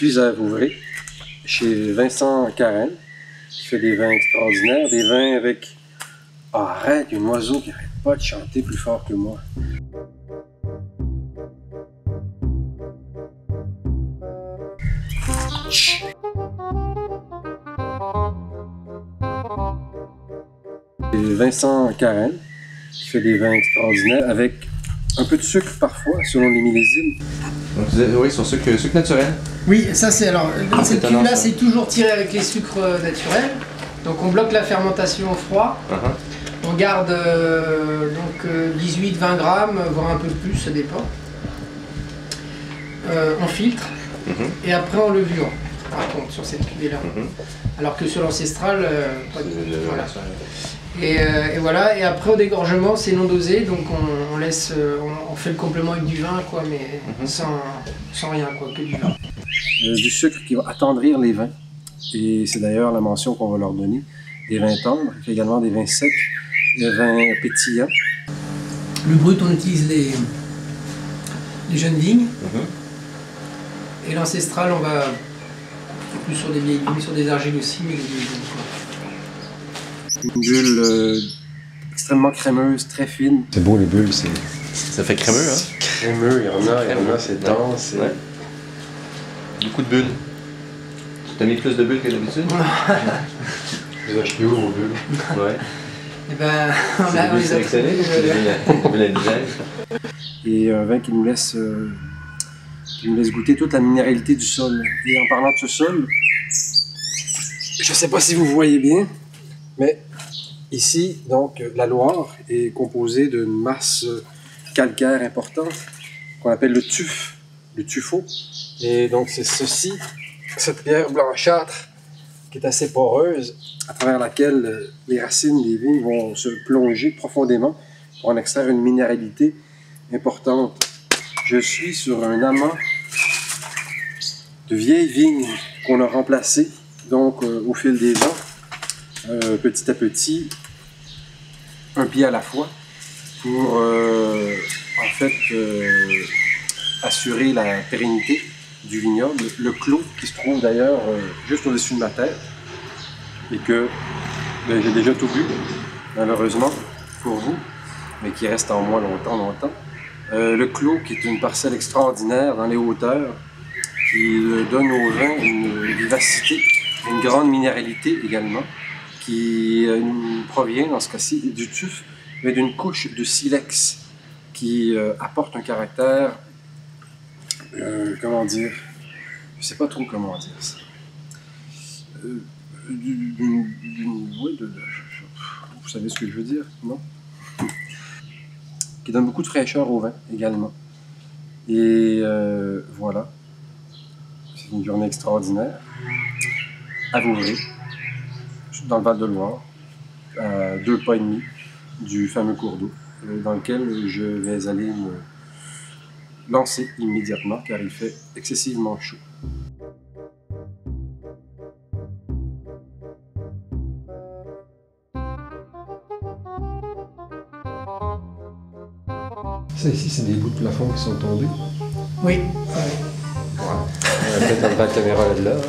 suis à Vouvray, chez Vincent Carême, qui fait des vins extraordinaires, des vins avec... Oh, arrête, il y a un oiseau qui n'arrête pas de chanter plus fort que moi. Chut. Et Vincent Carême, qui fait des vins extraordinaires, avec un peu de sucre parfois, selon les millésimes. Donc, oui, sur sucre naturel. Oui, ça c'est alors, cette cuve-là c'est toujours tiré avec les sucres naturels. Donc on bloque la fermentation au froid. On garde donc 18-20 grammes, voire un peu plus, ça dépend. On filtre et après on levure, par contre, sur cette cuvée-là. Alors que sur l'ancestral, pas de... voilà. Et voilà, et après au dégorgement c'est non dosé, donc on laisse, on fait le complément avec du vin, quoi, mais sans rien, quoi, que du vin. Du sucre qui va attendrir les vins, et c'est d'ailleurs la mention qu'on va leur donner. Des vins tendres, également des vins secs, des vins pétillants. Le brut, on utilise les jeunes vignes, et l'ancestral, on va plus sur des vieilles vignes, sur des argiles aussi, mais des vieilles vignes, quoi. Une bulle extrêmement crémeuse, très fine. C'est beau les bulles, ça fait crémeux, hein? Crémeux, il y en a, c'est dense. Ouais. Beaucoup de bulles. T'as mis plus de bulles que d'habitude? Vous achetez où vos bulles? Ouais. Et ben, on a les sélectionnées, et un vin qui nous laisse goûter toute la minéralité du sol. Et en parlant de ce sol, je ne sais pas si vous voyez bien, mais ici, donc, la Loire est composée d'une masse calcaire importante qu'on appelle le tuf, le tuffeau. Et donc, c'est ceci, cette pierre blanchâtre qui est assez poreuse, à travers laquelle les racines des vignes vont se plonger profondément pour en extraire une minéralité importante. Je suis sur un amas de vieilles vignes qu'on a remplacées donc, au fil des ans, petit à petit, un pied à la fois, pour en fait assurer la pérennité du vignoble. Le clos qui se trouve d'ailleurs juste au-dessus de ma tête et que j'ai déjà tout bu, malheureusement pour vous, mais qui reste en moi longtemps. Le clos qui est une parcelle extraordinaire dans les hauteurs qui donne au vin une vivacité, une grande minéralité également, qui provient dans ce cas-ci du tuf, mais d'une couche de silex qui apporte un caractère, comment dire, je ne sais pas trop comment dire ça, vous savez ce que je veux dire, non? Qui donne beaucoup de fraîcheur au vin également. Et voilà, c'est une journée extraordinaire à Vouvray, dans le Val-de-Loire, à 2 pas et demi du fameux cours d'eau, dans lequel je vais aller me lancer immédiatement car il fait excessivement chaud. Ça ici, c'est des bouts de plafond qui sont tombés. Oui. Ouais. On va peut-être enlever la caméra là-dedans.